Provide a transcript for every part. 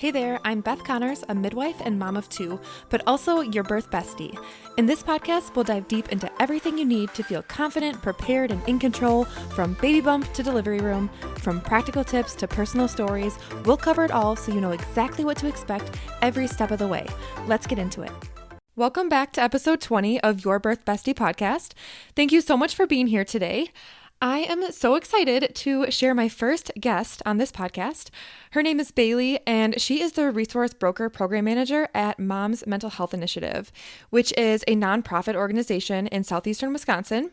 Hey there, I'm Beth Connors, a midwife and mom of two, but also your birth bestie. In this podcast, we'll dive deep into everything you need to feel confident, prepared, and in control, from baby bump to delivery room, from practical tips to personal stories. We'll cover it all so you know exactly what to expect every step of the way. Let's get into it. Welcome back to episode 20 of Your Birth Bestie podcast. Thank you so much for being here today. I am so excited to share my first guest on this podcast. Her name is Bailey, and she is the Resource Broker Program Manager at Mom's Mental Health Initiative, which is a nonprofit organization in southeastern Wisconsin.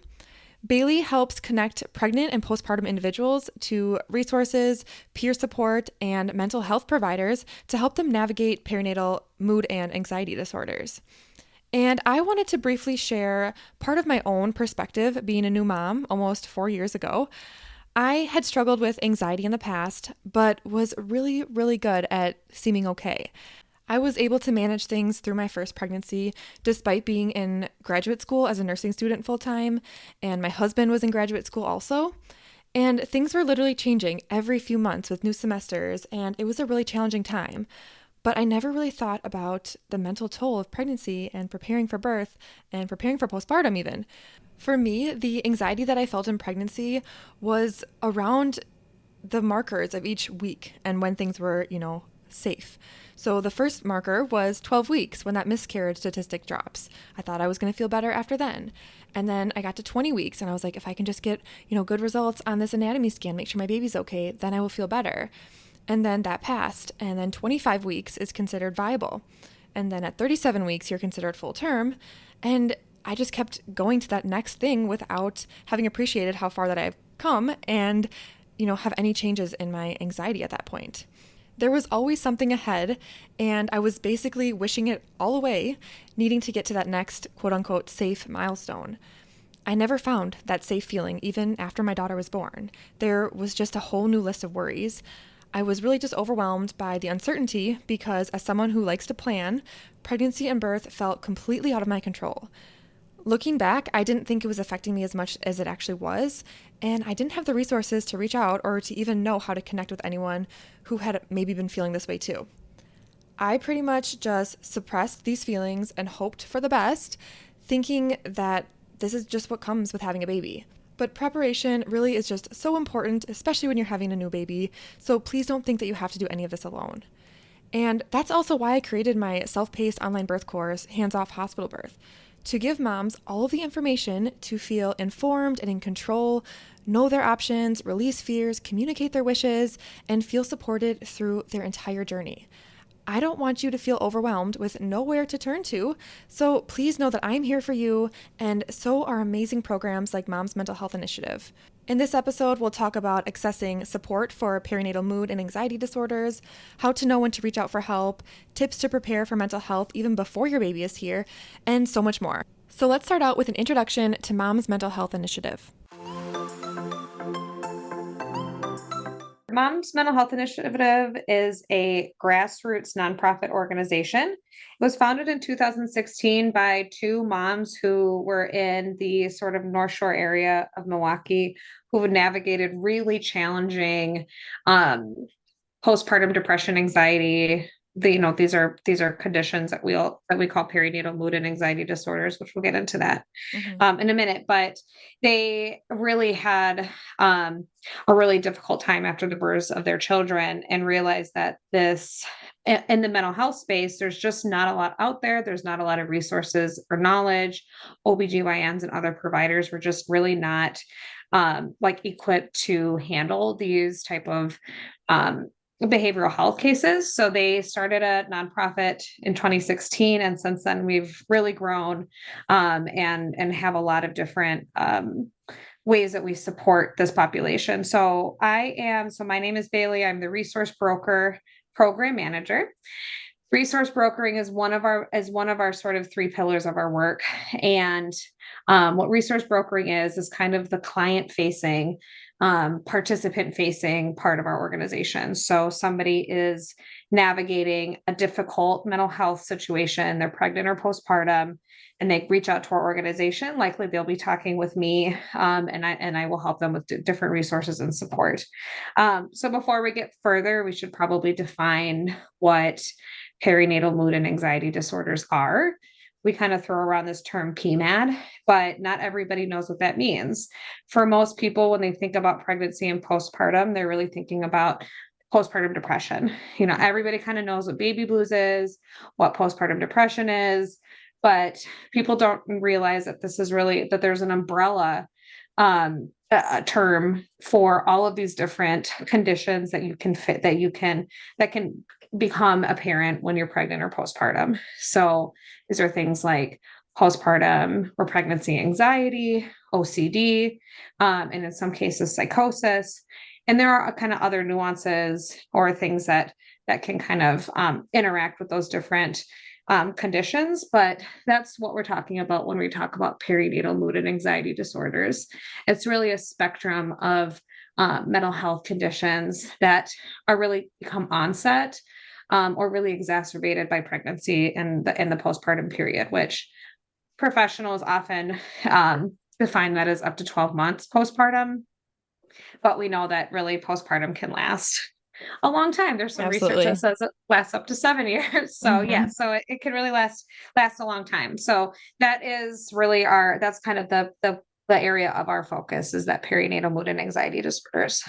Bailey helps connect pregnant and postpartum individuals to resources, peer support, and mental health providers to help them navigate perinatal mood and anxiety disorders. And I wanted to briefly share part of my own perspective being a new mom almost 4 years ago. I had struggled with anxiety in the past, but was really good at seeming okay. I was able to manage things through my first pregnancy, despite being in graduate school as a nursing student full-time, and my husband was in graduate school also. And things were literally changing every few months with new semesters, and it was a really challenging time. But I never really thought about the mental toll of pregnancy and preparing for birth and preparing for postpartum even. For me, the anxiety that I felt in pregnancy was around the markers of each week and when things were, safe. So the first marker was 12 weeks when that miscarriage statistic drops. I thought I was going to feel better after then. And then I got to 20 weeks and I was like, if I can just get, good results on this anatomy scan, make sure my baby's okay, then I will feel better. And then that passed, and then 25 weeks is considered viable. And then at 37 weeks, you're considered full term. And I just kept going to that next thing without having appreciated how far that I've come and, have any changes in my anxiety at that point. There was always something ahead, and I was basically wishing it all away, needing to get to that next quote unquote safe milestone. I never found that safe feeling even after my daughter was born. There was just a whole new list of worries. I was really just overwhelmed by the uncertainty because, as someone who likes to plan, pregnancy and birth felt completely out of my control. Looking back, I didn't think it was affecting me as much as it actually was, and I didn't have the resources to reach out or to even know how to connect with anyone who had maybe been feeling this way too. I pretty much just suppressed these feelings and hoped for the best, thinking that this is just what comes with having a baby. But preparation really is just so important, especially when you're having a new baby, so please don't think that you have to do any of this alone. And that's also why I created my self-paced online birth course, Hands Off Hospital Birth, to give moms all of the information to feel informed and in control, know their options, release fears, communicate their wishes, and feel supported through their entire journey. I don't want you to feel overwhelmed with nowhere to turn to, so please know that I'm here for you, and so are amazing programs like Mom's Mental Health Initiative. In this episode, we'll talk about accessing support for perinatal mood and anxiety disorders, how to know when to reach out for help, tips to prepare for mental health even before your baby is here, and so much more. So let's start out with an introduction to Mom's Mental Health Initiative. Mom's Mental Health Initiative is a grassroots nonprofit organization. It was founded in 2016 by two moms who were in the sort of North Shore area of Milwaukee who had navigated really challenging postpartum depression, anxiety. These are conditions that we call perinatal mood and anxiety disorders, which we'll get into that in a minute. But they really had a really difficult time after the births of their children and realized that in the mental health space, there's just not a lot out there. There's not a lot of resources or knowledge. OBGYNs and other providers were just really not equipped to handle these type of behavioral health cases. So they started a nonprofit in 2016. And since then we've really grown and have a lot of different ways that we support this population. So my name is Bailey. I'm the Resource Broker Program Manager. Resource brokering is one of our sort of three pillars of our work. And what resource brokering is kind of the client facing participant facing part of our organization. So somebody is navigating a difficult mental health situation, they're pregnant or postpartum, and they reach out to our organization, likely they'll be talking with me, and I will help them with different resources and support. So before we get further, we should probably define what perinatal mood and anxiety disorders are. We kind of throw around this term PMAD, but not everybody knows what that means. For most people, when they think about pregnancy and postpartum, they're really thinking about postpartum depression. Everybody kind of knows what baby blues is, what postpartum depression is, but people don't realize that that there's an umbrella a term for all of these different conditions that can become apparent when you're pregnant or postpartum. So these are things like postpartum or pregnancy anxiety, OCD, and in some cases psychosis. And there are kind of other nuances or things that can kind of interact with those different conditions, but that's what we're talking about when we talk about perinatal mood and anxiety disorders. It's really a spectrum of mental health conditions that are really become onset or really exacerbated by pregnancy and the postpartum period, which professionals often define that as up to 12 months postpartum. But we know that really postpartum can last a long time. There's some research that says it lasts up to 7 years. So so it can really last a long time. So that is really that's kind of the area of our focus, is that perinatal mood and anxiety disorders.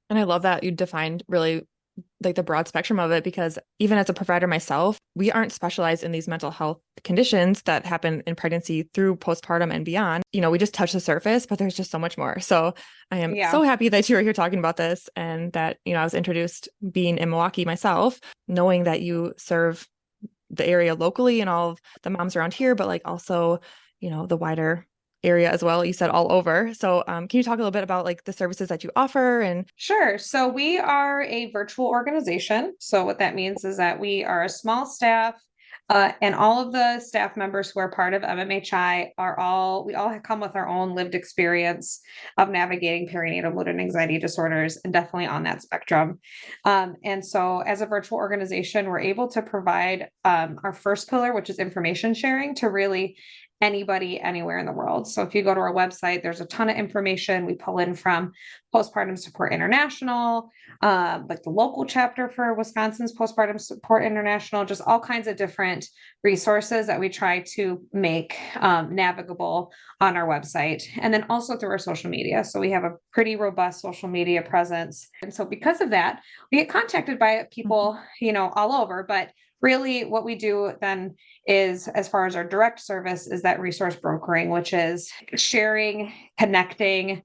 And I love that you defined really like the broad spectrum of it, because even as a provider myself, we aren't specialized in these mental health conditions that happen in pregnancy through postpartum and beyond. We just touch the surface, but there's just so much more. So I am so happy that you are here talking about this, and that, I was introduced being in Milwaukee myself, knowing that you serve the area locally and all of the moms around here, but like also, the wider area as well. You said all over. So can you talk a little bit about like the services that you offer? And Sure. So we are a virtual organization. So what that means is that we are a small staff, and all of the staff members who are part of MMHI we all come with our own lived experience of navigating perinatal mood and anxiety disorders, and definitely on that spectrum. And so as a virtual organization, we're able to provide our first pillar, which is information sharing, to really anybody anywhere in the world. So if you go to our website, there's a ton of information we pull in from Postpartum Support International, like the local chapter for Wisconsin's Postpartum Support International, just all kinds of different resources that we try to make navigable on our website, and then also through our social media. So we have a pretty robust social media presence. And so because of that, we get contacted by people, all over, but really what we do then is, as far as our direct service, is that resource brokering, which is sharing, connecting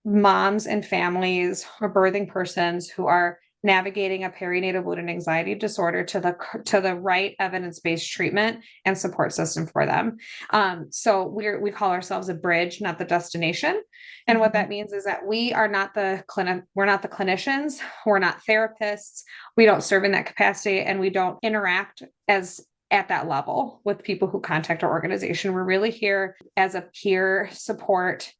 moms and families or birthing persons who are navigating a perinatal mood and anxiety disorder to the right evidence-based treatment and support system for them. So we call ourselves a bridge, not the destination. And what that means is that we are not the we're not the clinicians, we're not therapists, we don't serve in that capacity, and we don't interact at that level with people who contact our organization. We're really here as a peer support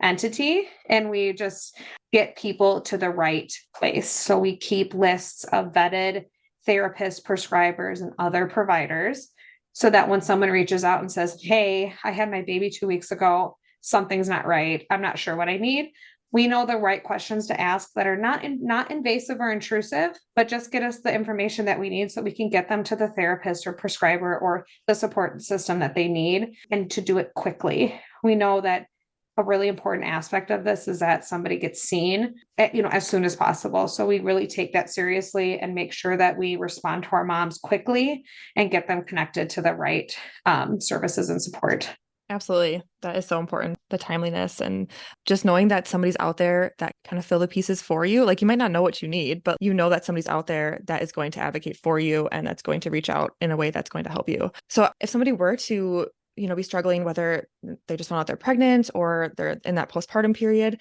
entity, and we just get people to the right place. So we keep lists of vetted therapists, prescribers, and other providers, so that when someone reaches out and says, hey, I had my baby 2 weeks ago, something's not right, I'm not sure what I need, we know the right questions to ask that are not invasive or intrusive, but just get us the information that we need so we can get them to the therapist or prescriber or the support system that they need, and to do it quickly. We know that a really important aspect of this is that somebody gets seen, as soon as possible. So we really take that seriously and make sure that we respond to our moms quickly and get them connected to the right services and support. Absolutely. That is so important. The timeliness and just knowing that somebody's out there that kind of fill the pieces for you. Like, you might not know what you need, but you know that somebody's out there that is going to advocate for you and that's going to reach out in a way that's going to help you. So if somebody were to, be struggling, whether they just found out they're pregnant or they're in that postpartum period,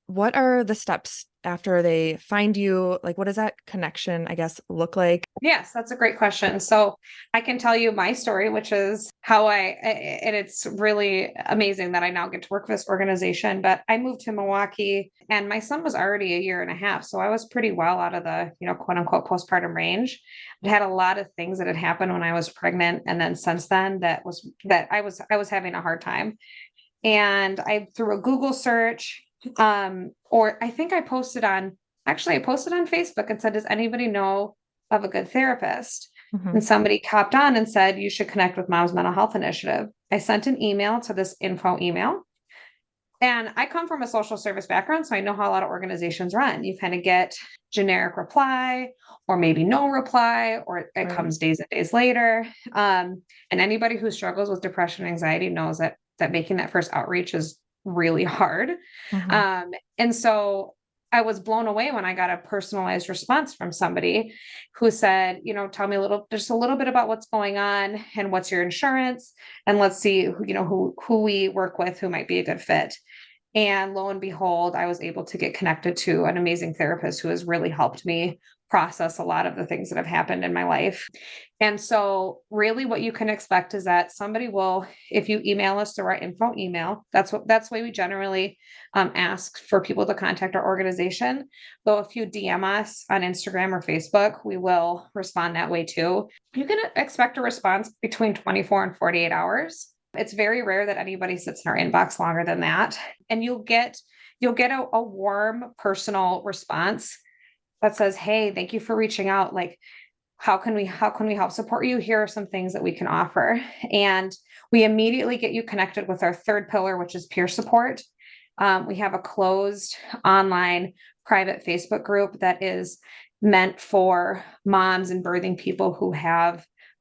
what are the steps after they find you? Like, what does that connection, I guess, look like? Yes, that's a great question. So I can tell you my story, which is and it's really amazing that I now get to work for this organization. But I moved to Milwaukee and my son was already a year and a half. So I was pretty well out of the, quote unquote postpartum range. I had a lot of things that had happened when I was pregnant. And then since then I was having a hard time. And I through a Google search, or I think I posted on Facebook and said, does anybody know of a good therapist? Mm-hmm. And somebody copped on and said, you should connect with Mom's Mental Health Initiative. I sent an email to this info email. And I come from a social service background, so I know how a lot of organizations run. You kind of get generic reply or maybe no reply, or it comes days and days later. And anybody who struggles with depression and anxiety knows that making that first outreach is really hard. Mm-hmm. And so I was blown away when I got a personalized response from somebody who said, tell me just a little bit about what's going on and what's your insurance, and let's see, who we work with who might be a good fit. And lo and behold, I was able to get connected to an amazing therapist who has really helped me process a lot of the things that have happened in my life. And so really what you can expect is that somebody will, if you email us through our info email, that's the way we generally ask for people to contact our organization. Though if you DM us on Instagram or Facebook, we will respond that way too. You can expect a response between 24 and 48 hours. It's very rare that anybody sits in our inbox longer than that. And you'll get a warm, personal response that says, hey, thank you for reaching out. Like, how can we help support you? Here are some things that we can offer. And we immediately get you connected with our third pillar, which is peer support. We have a closed online private Facebook group that is meant for moms and birthing people who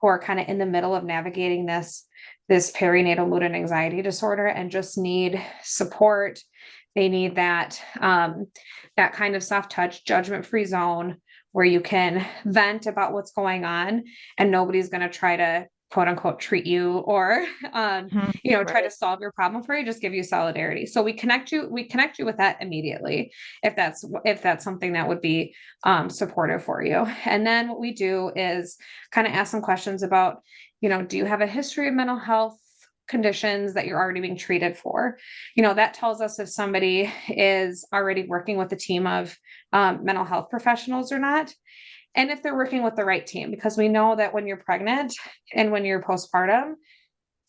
are kind of in the middle of navigating this perinatal mood and anxiety disorder and just need support. They need that kind of soft touch, judgment-free zone where you can vent about what's going on and nobody's going to try to quote unquote treat you or try to solve your problem for you, just give you solidarity. So we connect you with that immediately if that's something that would be supportive for you. And then what we do is kind of ask some questions about, do you have a history of mental health conditions that you're already being treated for? That tells us if somebody is already working with a team of mental health professionals or not. And if they're working with the right team, because we know that when you're pregnant and when you're postpartum,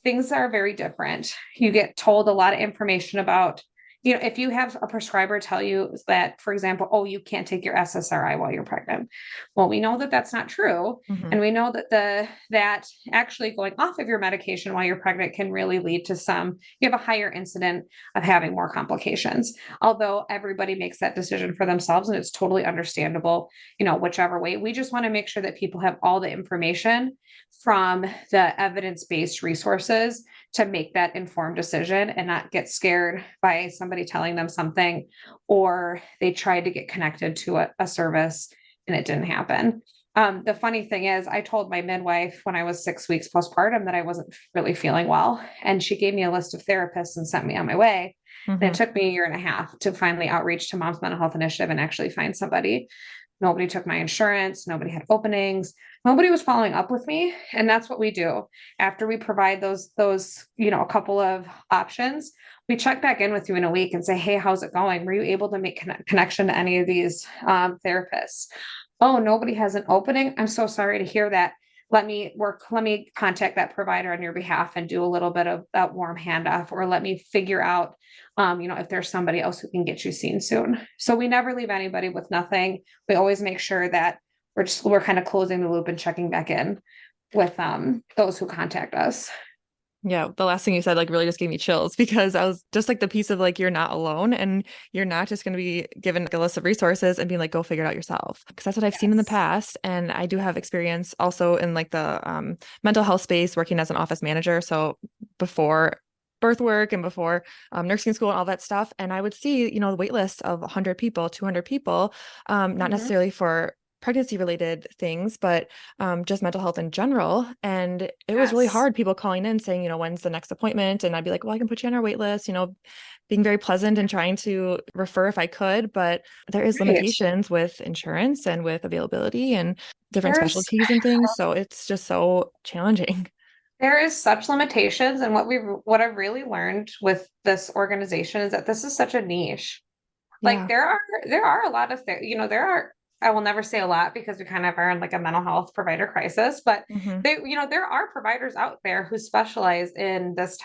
things are very different. You get told a lot of information about, if you have a prescriber tell you that, for example, oh, you can't take your SSRI while you're pregnant. Well, we know that that's not true. Mm-hmm. And we know that actually going off of your medication while you're pregnant can really lead to you have a higher incident of having more complications. Although everybody makes that decision for themselves and it's totally understandable, whichever way. We just want to make sure that people have all the information from the evidence-based resources to make that informed decision and not get scared by somebody telling them something, or they tried to get connected to a service and it didn't happen. The funny thing is I told my midwife when I was 6 weeks postpartum that I wasn't really feeling well. And she gave me a list of therapists and sent me on my way. Mm-hmm. And it took me a year and a half to finally outreach to Mom's Mental Health Initiative and actually find somebody. Nobody took my insurance. Nobody had openings. Nobody was following up with me. And that's what we do. After we provide those, a couple of options, we check back in with you in a week and say, hey, how's it going? Were you able to make connection to any of these therapists? Oh, nobody has an opening. I'm so sorry to hear that. Let me contact that provider on your behalf and do a little bit of that warm handoff, or let me figure out, if there's somebody else who can get you seen soon. So we never leave anybody with nothing. We always make sure that we're kind of closing the loop and checking back in with those who contact us. Yeah, the last thing you said really just gave me chills, because I was just the piece of you're not alone and you're not just going to be given a list of resources and being go figure it out yourself. Because that's what I've seen in the past. And I do have experience also in the mental health space, working as an office manager. So before birth work and before nursing school and all that stuff. And I would see, the wait list of 100 people, 200 people, not necessarily for pregnancy related things, but just mental health in general. And it was really Yes. hard, people calling in saying, when's the next appointment? And I'd be like, well, I can put you on our wait list, being very pleasant and trying to refer if I could, but there is Right. limitations with insurance and with availability and different There's specialties and things. So it's just so challenging. there is such limitations, and what I've really learned with this organization is that this is such a niche. Like Yeah. there are a lot of there are, I will never say a lot because we kind of are in like a mental health provider crisis, but Hmm. there are providers out there who specialize in this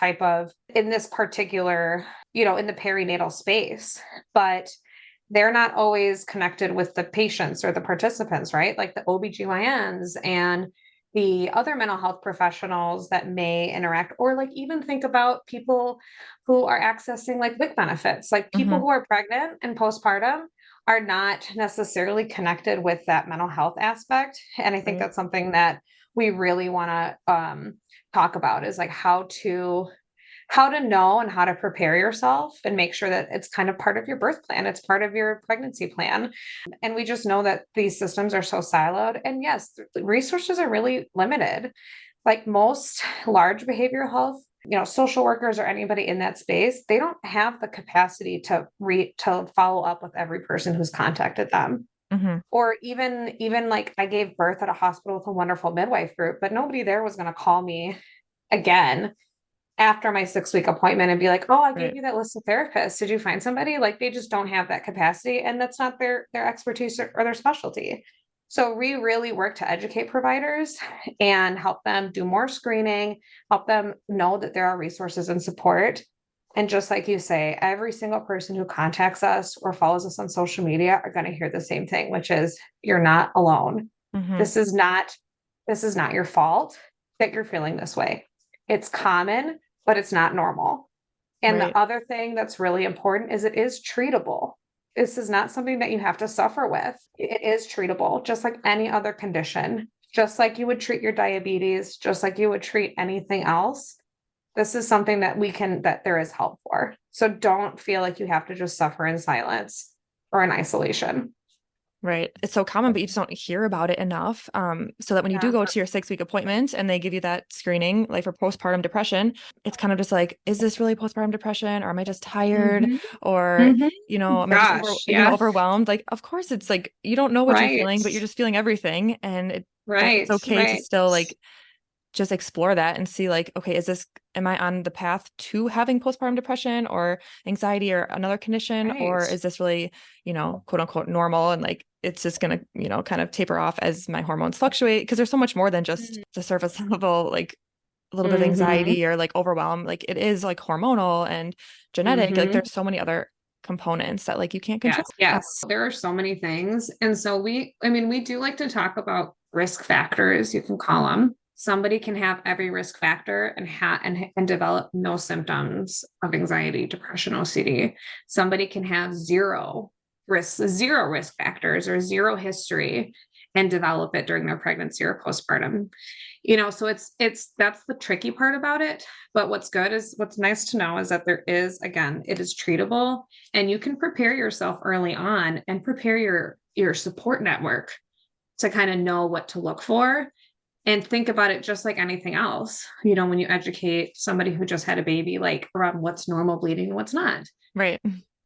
particular, in the perinatal space, but they're not always connected with the patients or the participants, right? Like the OBGYNs and the other mental health professionals that may interact, or like even think about people who are accessing like WIC benefits, like people Hmm. who are pregnant and postpartum are not necessarily connected with that mental health aspect. And I think Right. that's something that we really want to talk about, is like how to know and how to prepare yourself and make sure that it's kind of part of your birth plan. It's part of your pregnancy plan. And we just know that these systems are so siloed. And yes, resources are really limited. Like most large behavioral health, social workers or anybody in that space, they don't have the capacity to follow up with every person who's contacted them. Hmm. Or even like I gave birth at a hospital with a wonderful midwife group, but nobody there was going to call me again after my 6-week appointment and be like, oh, I gave Right. you that list of therapists. Did you find somebody? Like they just don't have that capacity. And that's not their expertise or their specialty. So we really work to educate providers and help them do more screening, help them know that there are resources and support. And just like you say, every single person who contacts us or follows us on social media are going to hear the same thing, which is you're not alone. Hmm. This is not this is not your fault that you're feeling this way. It's common, but it's not normal. And the Right. other thing that's really important is it is treatable. This is not something that you have to suffer with. It is treatable, just like any other condition, just like you would treat your diabetes, just like you would treat anything else. This is something that there is help for. So don't feel like you have to just suffer in silence or in isolation. Right. It's so common, but you just don't hear about it enough. So that when you do Yeah. go to your 6-week appointment and they give you that screening, like for postpartum depression, it's kind of just like, is this really postpartum depression? Or am I just tired? Hmm. Or, Hmm. am I just Gosh, yeah. overwhelmed? Like, of course, it's like you don't know what you're Right. feeling, but you're just feeling everything. And it's Right. okay to Right. still like just explore that and see like, okay, am I on the path to having postpartum depression or anxiety or another condition? Right. Or is this really, quote unquote normal? And like, it's just going to, kind of taper off as my hormones fluctuate. Because there's so much more than just the surface level, like a little bit of Mm-hmm. anxiety or like overwhelm. Like it is like hormonal and genetic. Like Mm-hmm. there's so many other components that like you can't control. Yes, yes. There are so many things. And so we do like to talk about risk factors, you can call them. Somebody can have every risk factor and develop no symptoms of anxiety, depression, OCD. Somebody can have zero risk factors or zero history and develop it during their pregnancy or postpartum. So that's the tricky part about it. But what's nice to know is that there is, again, it is treatable, and you can prepare yourself early on and prepare your support network to kind of know what to look for, and think about it just like anything else. When you educate somebody who just had a baby, like around what's normal bleeding and what's not. Right.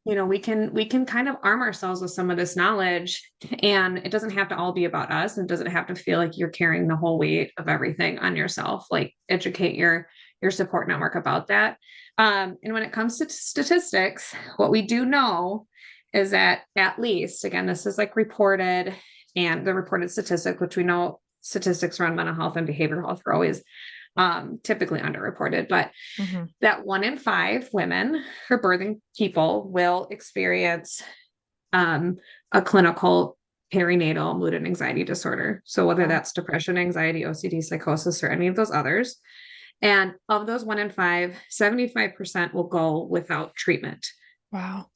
We can kind of arm ourselves with some of this knowledge, and it doesn't have to all be about us, and it doesn't have to feel like you're carrying the whole weight of everything on yourself. Like educate your support network about that. And when it comes to statistics, what we do know is that, at least, again, this is like reported, and the reported statistic, which we know statistics around mental health and behavioral health are always typically underreported, but Mm-hmm. that 1 in 5 women or birthing people will experience a clinical perinatal mood and anxiety disorder. So whether Wow. that's depression, anxiety, OCD, psychosis, or any of those others. And of those 1 in 5, 75% will go without treatment. Wow.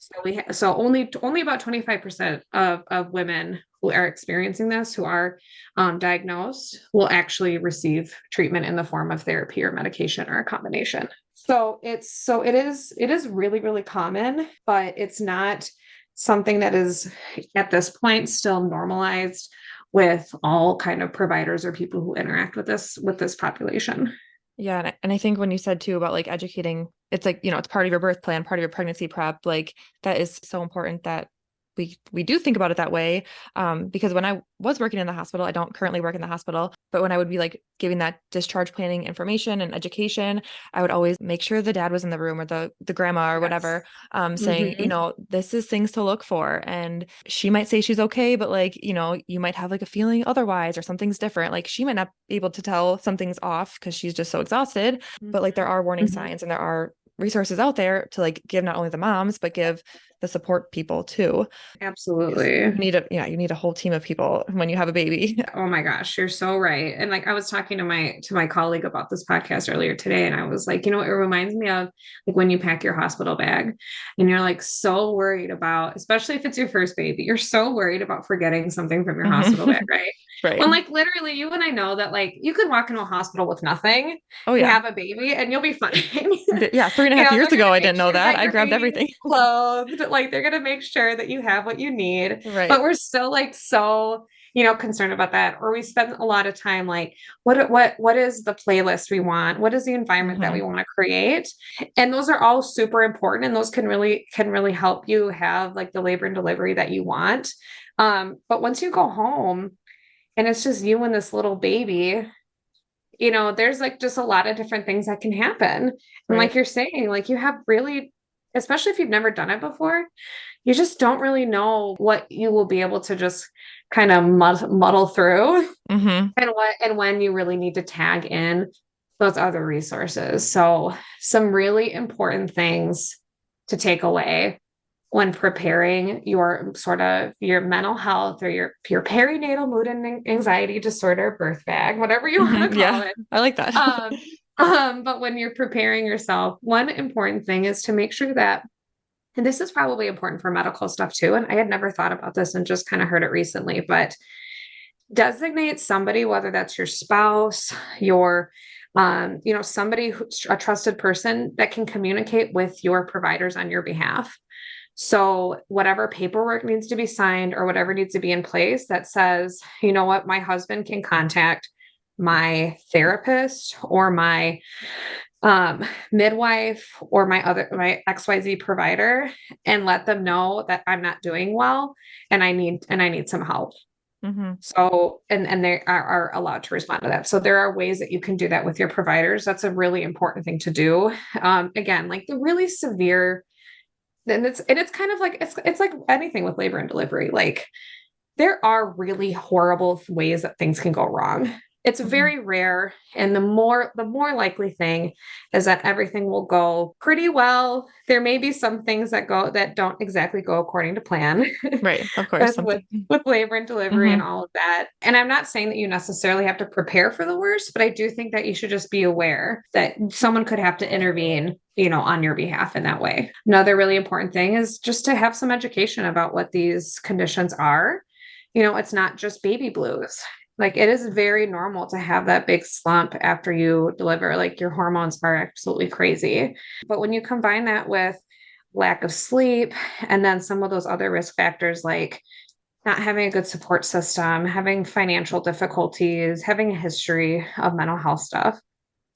So only about 25% of women who are experiencing this, who are diagnosed, will actually receive treatment in the form of therapy or medication or a combination. So it is really, really common, but it's not something that is at this point still normalized with all kind of providers or people who interact with this population. Yeah. And I think when you said too about like educating, it's like, it's part of your birth plan, part of your pregnancy prep, like that is so important that we do think about it that way. Because when I was working in the hospital, I don't currently work in the hospital, but when I would be like giving that discharge planning information and education, I would always make sure the dad was in the room or the grandma or whatever, saying, this is things to look for. And she might say she's okay, but like, you might have like a feeling otherwise or something's different. Like she might not be able to tell something's off because she's just so exhausted, but like there are warning signs and there are resources out there to like give not only the moms, but give the support people too. Absolutely. You need a whole team of people when you have a baby. Oh my gosh, you're so right. And like I was talking to my colleague about this podcast earlier today, and I was like, it reminds me of like when you pack your hospital bag and you're like so worried about, especially if it's your first baby, you're so worried about forgetting something from your hospital bag, right? Right. When like literally you and I know that like you could walk into a hospital with nothing, and have a baby and you'll be fine. Yeah, 3.5 years ago, I didn't know that. I grabbed everything. Clothed, like they're gonna make sure that you have what you need. Right. But we're still like so concerned about that. Or we spend a lot of time like, what is the playlist we want? What is the environment that we want to create? And those are all super important. And those can really help you have like the labor and delivery that you want. But once you go home and it's just you and this little baby, there's like just a lot of different things that can happen. And like you're saying, like you have really, especially if you've never done it before, you just don't really know what you will be able to just kind of muddle through and when you really need to tag in those other resources. So some really important things to take away when preparing your mental health or your perinatal mood and anxiety disorder birth bag, whatever you want to call it. I like that. But when you're preparing yourself, one important thing is to make sure that, and this is probably important for medical stuff too, and I had never thought about this and just kind of heard it recently, but designate somebody, whether that's your spouse, your somebody who's a trusted person that can communicate with your providers on your behalf. So whatever paperwork needs to be signed or whatever needs to be in place that says, you know what, my husband can contact my therapist or my midwife or my XYZ provider and let them know that I'm not doing well and I need some help. So, and they are allowed to respond to that. So there are ways that you can do that with your providers. That's a really important thing to do. Again, like the really severe, and it's kind of like, it's like anything with labor and delivery. Like there are really horrible ways that things can go wrong. It's very rare. And the more likely thing is that everything will go pretty well. There may be some things that don't exactly go according to plan. Right. Of course. with labor and delivery and all of that. And I'm not saying that you necessarily have to prepare for the worst, but I do think that you should just be aware that someone could have to intervene, on your behalf in that way. Another really important thing is just to have some education about what these conditions are. It's not just baby blues. Like it is very normal to have that big slump after you deliver, like your hormones are absolutely crazy. But when you combine that with lack of sleep and then some of those other risk factors, like not having a good support system, having financial difficulties, having a history of mental health stuff,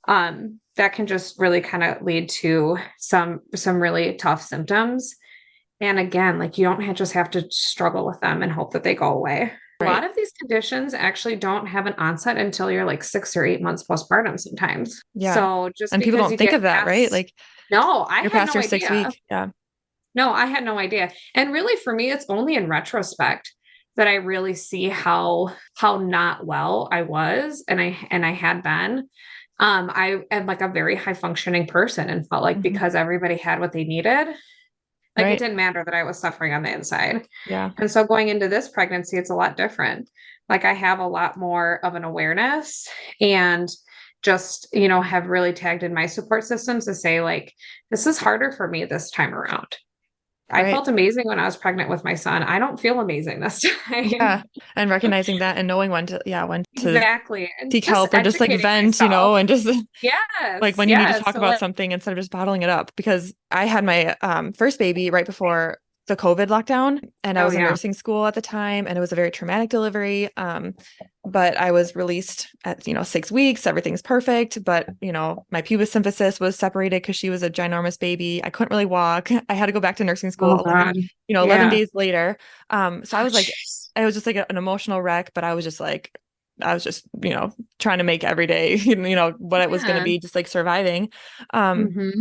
that can just really kind of lead to some really tough symptoms. And again, like you don't just have to struggle with them and hope that they go away. A lot of these conditions actually don't have an onset until you're like 6 or 8 months postpartum sometimes. Yeah. So just and people don't think of that, right? Like, no, I you're had past no your 6 idea. week. Yeah. No, I had no idea. And really for me, it's only in retrospect that I really see how not well I was and I had been. I am like a very high functioning person and felt like because everybody had what they needed, like it didn't matter that I was suffering on the inside. Yeah. And so going into this pregnancy, it's a lot different. Like I have a lot more of an awareness and just, have really tagged in my support systems to say like, this is harder for me this time around. I felt amazing when I was pregnant with my son. I don't feel amazing this time. Yeah. And recognizing that and knowing when to exactly seek help or just like vent, and just like when you need to talk about something instead of just bottling it up. Because I had my first baby right before the COVID lockdown, and I Oh was in yeah. nursing school at the time, and it was a very traumatic delivery. But I was released at, 6 weeks, everything's perfect. But, my pubis symphysis was separated because she was a ginormous baby. I couldn't really walk. I had to go back to nursing school Oh 11, God. 11 Yeah. days later. So I Oh, was like, jeez. I was just like an emotional wreck, but I was just like, trying to make every day, what it was going to Yeah. be, just like surviving. Um, Mm-hmm.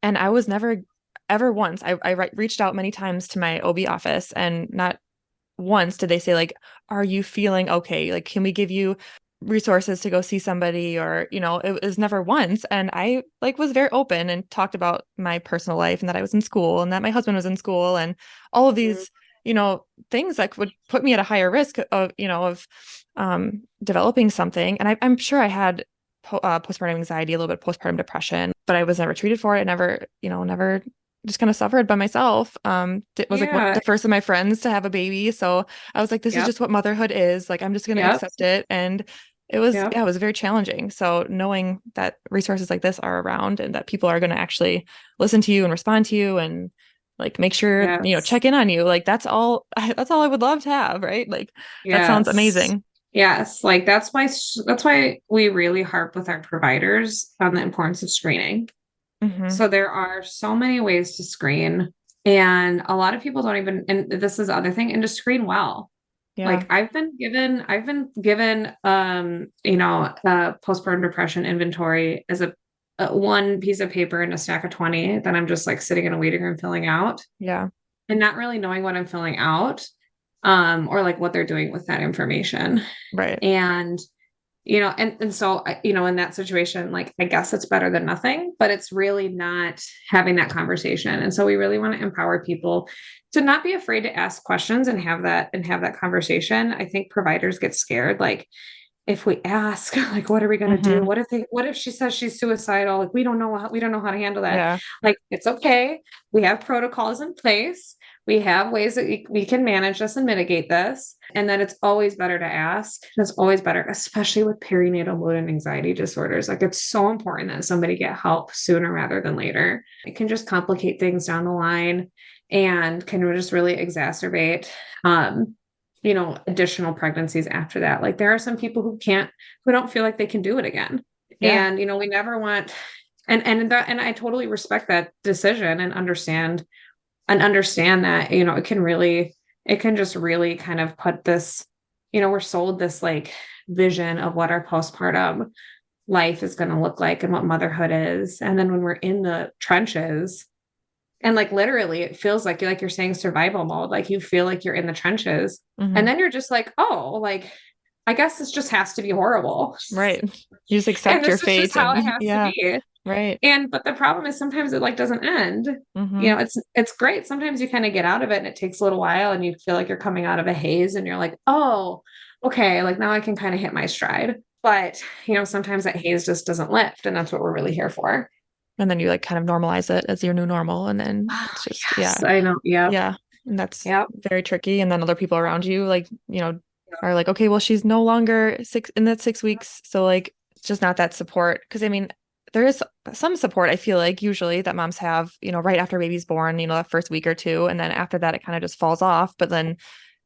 and I was never, ever once, I reached out many times to my OB office, and not once did they say like, are you feeling okay? Like, can we give you resources to go see somebody? Or, it was never once. And I like was very open and talked about my personal life, and that I was in school, and that my husband was in school, and all of these, things that would put me at a higher risk of, developing something. And I'm sure I had postpartum anxiety, a little bit of postpartum depression, but I was never treated for it. Never just kind of suffered by myself. It was like one of Yeah. the first of my friends to have a baby. So I was like, this is Yep. just what motherhood is. Like, I'm just going to Yep. accept it. And it was, Yep. yeah, it was very challenging. So knowing that resources like this are around, and that people are going to actually listen to you and respond to you, and like make sure, Yes. check in on you. Like, that's all I would love to have. Right. Like, that sounds Yes. amazing. Yes. Like that's why we really harp with our providers on the importance of screening. Hmm. So there are so many ways to screen, and a lot of people don't even, and this is the other thing, and to screen well. Yeah. Like I've been given a postpartum depression inventory as a one piece of paper and a stack of 20 that I'm just like sitting in a waiting room filling out, Yeah. and not really knowing what I'm filling out, or like what they're doing with that information. Right. And and so in that situation, like, I guess it's better than nothing, but it's really not having that conversation. And so we really want to empower people to not be afraid to ask questions and have that conversation. I think providers get scared, like, if we ask, like, what are we going to do? Hmm. What if she says she's suicidal? Like, we don't know how to handle that. Yeah. Like, it's okay. We have protocols in place. We have ways that we can manage this and mitigate this. And then it's always better to ask. It's always better, especially with perinatal mood and anxiety disorders. Like, it's so important that somebody get help sooner rather than later. It can just complicate things down the line, and can just really exacerbate additional pregnancies after that. Like, there are some people who don't feel like they can do it again. Yeah. And, we never want, and I totally respect that decision, and understand that, it can just really kind of put this, we're sold this like vision of what our postpartum life is going to look like and what motherhood is. And then when we're in the trenches, and like literally, it feels like you're saying survival mode, like you feel like you're in the trenches. And Hmm. then you're just like, oh, like, I guess this just has to be horrible. Right. You just And accept your this is just fate, how and it has to yeah. be. Right. But the problem is sometimes it like doesn't end. Hmm. It's great. Sometimes you kind of get out of it and it takes a little while and you feel like you're coming out of a haze and you're like, oh, okay, like now I can kind of hit my stride. But, sometimes that haze just doesn't lift. And that's what we're really here for. And then you like kind of normalize it as your new normal. And then Oh, it's just, yes, yeah. I know. Yep. Yeah. And that's Yep. very tricky. And then other people around you, like, are like, okay, well, she's no longer in that 6 weeks. So like, it's just not that support. Cause I mean, there is some support, I feel like, usually that moms have, right after baby's born, that first week or two. And then after that, it kind of just falls off. But then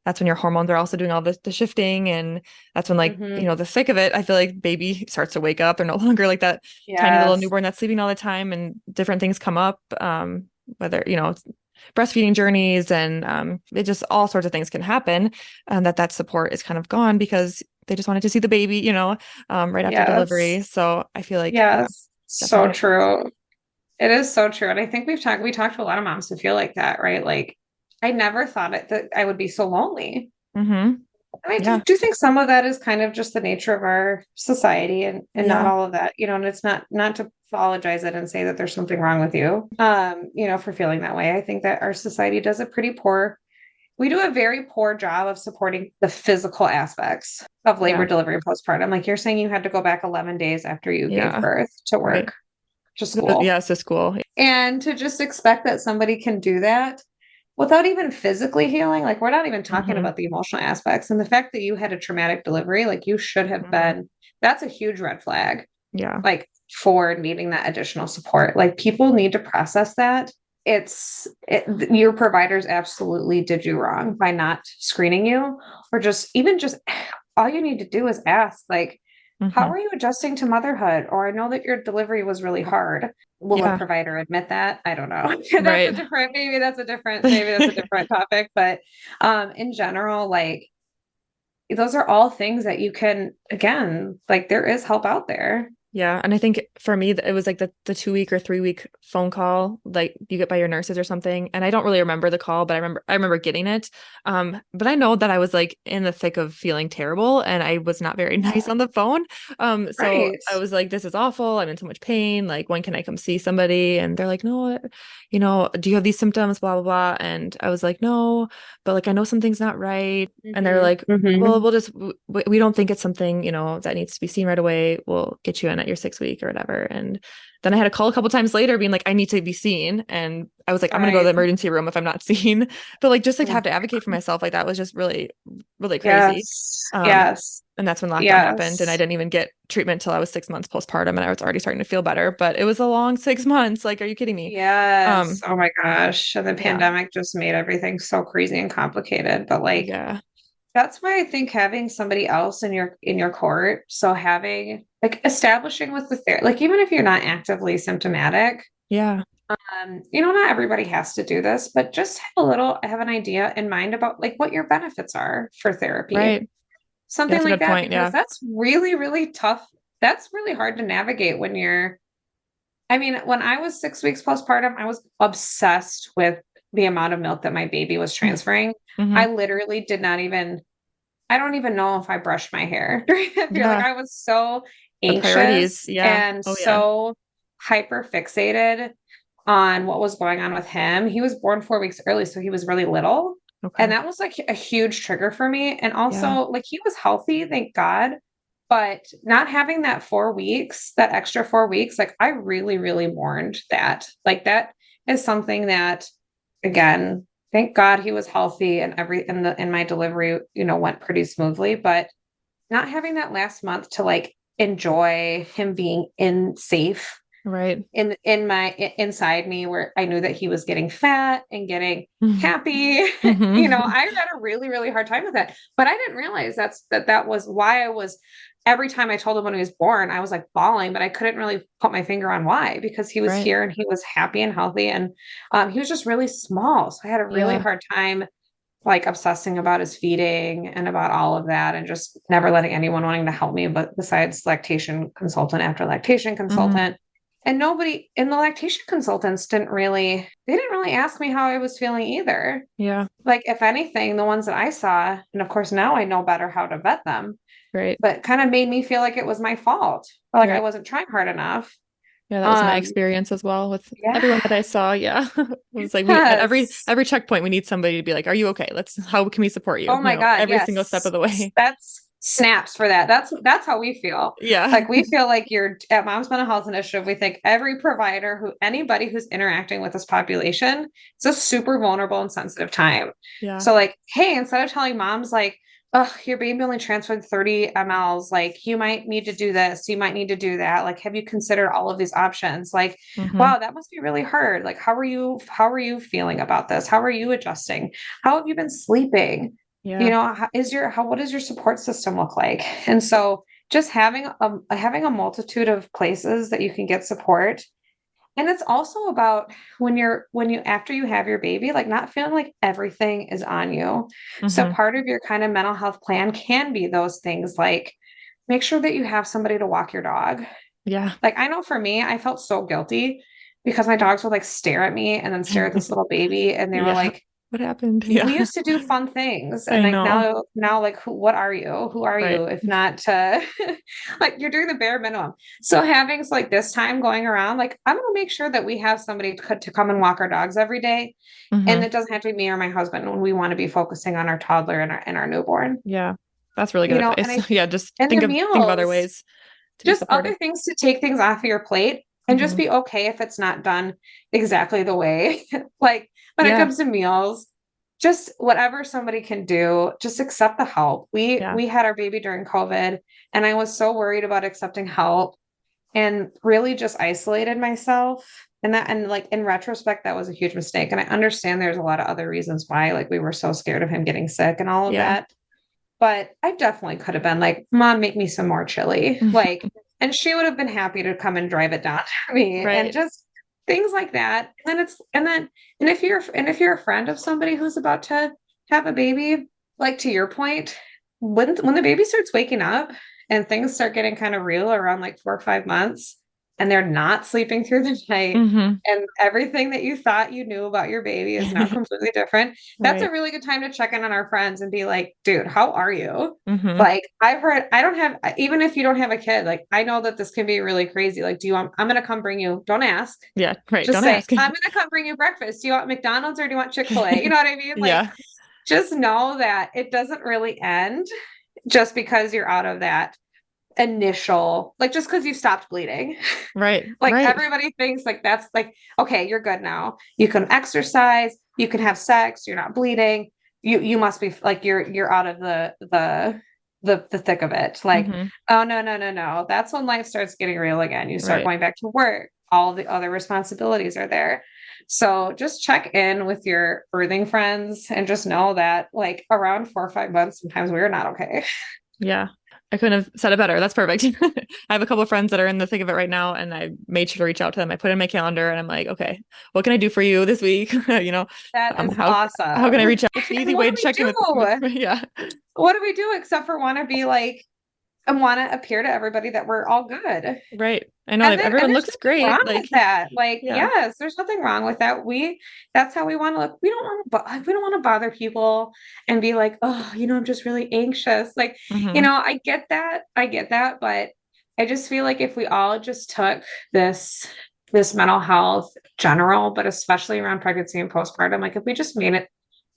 that's when your hormones are also doing all the shifting. And that's when, like, Hmm. the thick of it, I feel like baby starts to wake up. They're no longer like that tiny little Yes. newborn that's sleeping all the time, and different things come up. Whether, breastfeeding journeys, and it just all sorts of things can happen, and that support is kind of gone because they just wanted to see the baby, right after delivery. Yes. So I feel like, yeah, Yes. So definitely. true. It is so true. And I think we talked to a lot of moms who feel like that, right? Like, I never thought that I would be so lonely. Hmm. And I Yeah. do think some of that is kind of just the nature of our society, and not Yeah. all of that, and it's not to apologize it and say that there's something wrong with you, for feeling that way. I think that our society does we do a very poor job of supporting the physical aspects of labor, Yeah. delivery, and postpartum. Like, you're saying you had to go back 11 days after you gave Yeah. birth to Right. work, to school. Yeah. So school. And to just expect that somebody can do that without even physically healing, like, we're not even talking Hmm. about the emotional aspects. And the fact that you had a traumatic delivery, like, you should have Hmm. been, that's a huge red flag, Yeah. like, for needing that additional support. Like, people need to process that. your providers absolutely did you wrong by not screening you, or just all you need to do is ask, like, how Mm-hmm. are you adjusting to motherhood? Or I know that your delivery was really hard. Will a Yeah. provider admit that? I don't know. Right. Maybe that's a different topic. But in general, like those are all things that you can, again, like there is help out there. Yeah. And I think for me, it was like the 2 week or 3 week phone call, like you get by your nurses or something. And I don't really remember the call, but I remember getting it. But I know that I was like in the thick of feeling terrible and I was not very nice on the phone. So Right. I was like, this is awful. I'm in so much pain. Like, when can I come see somebody? And they're like, no, do you have these symptoms? Blah, blah, blah. And I was like, no, but like, I know something's not right. And they're like, well, Hmm. we don't think it's something, that needs to be seen right away. We'll get you in at your 6 week or whatever. And then I had a call a couple times later being like, I need to be seen. And I was like, I'm going to go to the Right. emergency room if I'm not seen. But like, just like to have to advocate for myself, like that was just really, really crazy. Yes. Um, Yes. and that's when lockdown happened. And I Yes. didn't even get treatment till I was 6 months postpartum and I was already starting to feel better, but it was a long 6 months. Like, are you kidding me? Yes. Um, Oh my gosh. And the yeah, pandemic just made everything so crazy and complicated. But like yeah, that's why I think having somebody else in your court, so having like establishing with the therapist, like even if you're not actively symptomatic, yeah, not everybody has to do this, but just have an idea in mind about like what your benefits are for therapy. right. Yeah, Something that's a like good that, point. because Yeah. that's really, really tough. That's really hard to navigate I mean, when I was 6 weeks postpartum, I was obsessed with the amount of milk that my baby was transferring. Mm-hmm. I literally I don't even know if I brushed my hair during that period. Like Yeah. I was so The anxious priorities. Yeah. and Oh, yeah. so hyper fixated on what was going on with him. He was born 4 weeks early, so he was really little. And Okay. that was like a huge trigger for me. And Yeah. also, like, he was healthy, thank God. But not having that 4 weeks, that extra 4 weeks, like, I really, really mourned that. Like, that is something that, again, thank God he was healthy and in my delivery, went pretty smoothly. But not having that last month to like enjoy him being in safe Right. inside me, where I knew that he was getting fat and getting Mm-hmm. happy. Mm-hmm. I had a really, really hard time with that. But I didn't realize that was why I was every time I told him when he was born, I was like bawling, but I couldn't really put my finger on why, because he was Right. here and he was happy and healthy, and he was just really small. So I had a really Yeah. hard time like obsessing about his feeding and about all of that, and just never letting anyone wanting to help me, but besides lactation consultant after lactation Mm-hmm. consultant. And nobody in the lactation consultants didn't really ask me how I was feeling either. Yeah. Like, if anything, the ones that I saw, and of course now I know better how to vet them, Right. but kind of made me feel like it was my fault, or like I Right. wasn't trying hard enough. Yeah, that was my Um, experience as well with yeah. everyone that I saw. Yeah. It was like we at every Yes. every checkpoint we need somebody to be like, "Are you okay? How can we support you?" Oh my God, Every single step of yes. the way. That's snaps for that. That's how we feel. Yeah. Like, we feel like you're at Mom's Mental Health Initiative. We think every provider anybody who's interacting with this population, it's a super vulnerable and sensitive time. Yeah. So like, hey, instead of telling moms like, oh, your baby only transferred 30 mLs, like you might need to do this, you might need to do that. Like, have you considered all of these options? Like, Mm-hmm. wow, that must be really hard. Like, how are you feeling about this? How are you adjusting? How have you been sleeping? Yeah. What does your support system look like? And so just having a multitude of places that you can get support. And it's also about when you after you have your baby, like not feeling like everything is on you. So Mm-hmm. part of your kind of mental health plan can be those things, like make sure that you have somebody to walk your dog. Yeah. Like, I know for me, I felt so guilty because my dogs would like stare at me and then stare at this little baby, and they were Yeah. like, What happened? we Yeah. used to do fun things, and I like know. now like what are you, who are Right. you if not like you're doing the bare minimum. So having like this time going around, like I'm gonna make sure that we have somebody to come and walk our dogs every day, and Mm-hmm. it doesn't have to be me or my husband when we want to be focusing on our toddler and our newborn. Yeah. That's really good And advice. Yeah, just and think of other the meals, ways to be just supportive. other things to take things off of your plate, and just Mm-hmm. be okay if it's not done exactly the way like when it Yeah. comes to meals, just whatever somebody can do, just accept the help. we Yeah. we had our baby during COVID, and I was so worried about accepting help and really just isolated myself. And like in retrospect, that was a huge mistake. And I understand there's a lot of other reasons why, like we were so scared of him getting sick and all of that. But I definitely could have been like, Mom, make me some more chili. Like, and she would have been happy to come and drive it down for me and just things like that. And if you're a friend of somebody who's about to have a baby, like to your point, when the baby starts waking up and things start getting kind of real around like 4 or 5 months, and they're not sleeping through the night, and everything that you thought you knew about your baby is now completely different. That's a really good time to check in on our friends and be like, dude, how are you? Like, I've heard, even if you don't have a kid, like, I know that this can be really crazy. Like, I'm going to come bring you, don't ask. Yeah. Right. Just don't say, ask. I'm going to come bring you breakfast. Do you want McDonald's or do you want Chick-fil-A? You know what I mean? Like, just know that it doesn't really end just because you're out of that initial, like just because you stopped bleeding, like everybody thinks like that's like, okay, you're good now, you can exercise, you can have sex, you're not bleeding, you must be like you're out of the thick of it, like oh no, that's when life starts getting real again. You start going back to work, all the other responsibilities are there. So just check in with your birthing friends and just know that like around 4 or 5 months sometimes we're not okay. I couldn't have said it better. That's perfect. I have a couple of friends that are in the thick of it right now, and I made sure to reach out to them. I put it in my calendar and I'm like, okay, what can I do for you this week? That is awesome. How can I reach out? It's an easy way to check in with what do we do except for want to be like, and want to appear to everybody that we're all good. Right. I know everyone looks great. Wrong with that. Like, yes, there's nothing wrong with that. That's how we want to look. We don't want to bother people and be like, oh, I'm just really anxious. Like, I get that. But I just feel like if we all just took this mental health general, but especially around pregnancy and postpartum, like if we just made it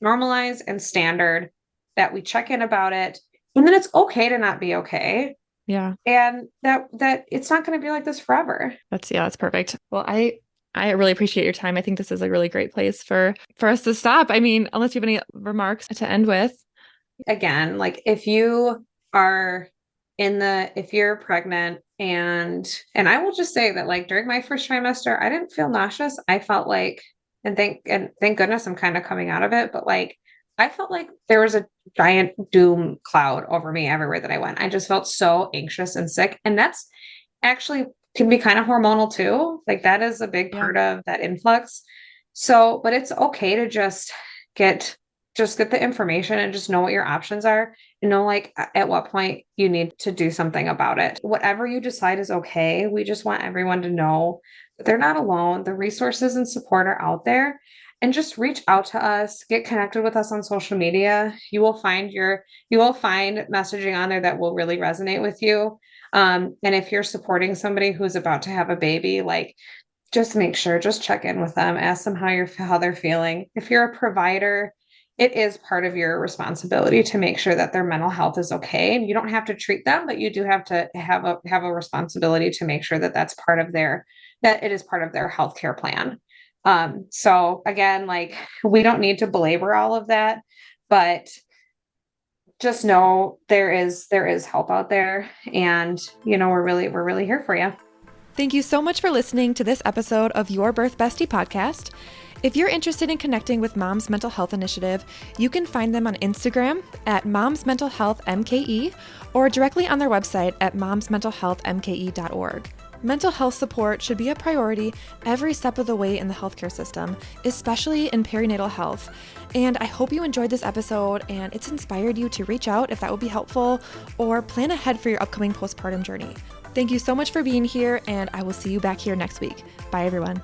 normalized and standard that we check in about it, and then it's okay to not be okay. Yeah. And that it's not going to be like this forever. That's perfect. Well, I really appreciate your time. I think this is a really great place for us to stop. I mean, unless you have any remarks to end with. Again, like if you're pregnant and I will just say that like during my first trimester, I didn't feel nauseous. I felt like, and thank goodness I'm kind of coming out of it, but like I felt like there was a giant doom cloud over me everywhere that I went. I just felt so anxious and sick. And that's actually can be kind of hormonal too. Like that is a big part of that influx. So, but it's okay to just get the information and just know what your options are and know like at what point you need to do something about it. Whatever you decide is okay. We just want everyone to know that they're not alone. The resources and support are out there. And just reach out to us, get connected with us on social media. You will find messaging on there that will really resonate with you. And if you're supporting somebody who's about to have a baby, like just check in with them, ask them how they're feeling. If you're a provider, it is part of your responsibility to make sure that their mental health is okay. And you don't have to treat them, but you do have to have a responsibility to make sure that it is part of their healthcare plan. So again, like we don't need to belabor all of that, but just know there is help out there, and we're really here for you. Thank you so much for listening to this episode of Your Birth Bestie podcast. If you're interested in connecting with Mom's Mental Health Initiative, you can find them on Instagram at Mom's Mental Health MKE or directly on their website at momsmentalhealthmke.org. Mental health support should be a priority every step of the way in the healthcare system, especially in perinatal health. And I hope you enjoyed this episode and it's inspired you to reach out if that would be helpful, or plan ahead for your upcoming postpartum journey. Thank you so much for being here, and I will see you back here next week. Bye, everyone.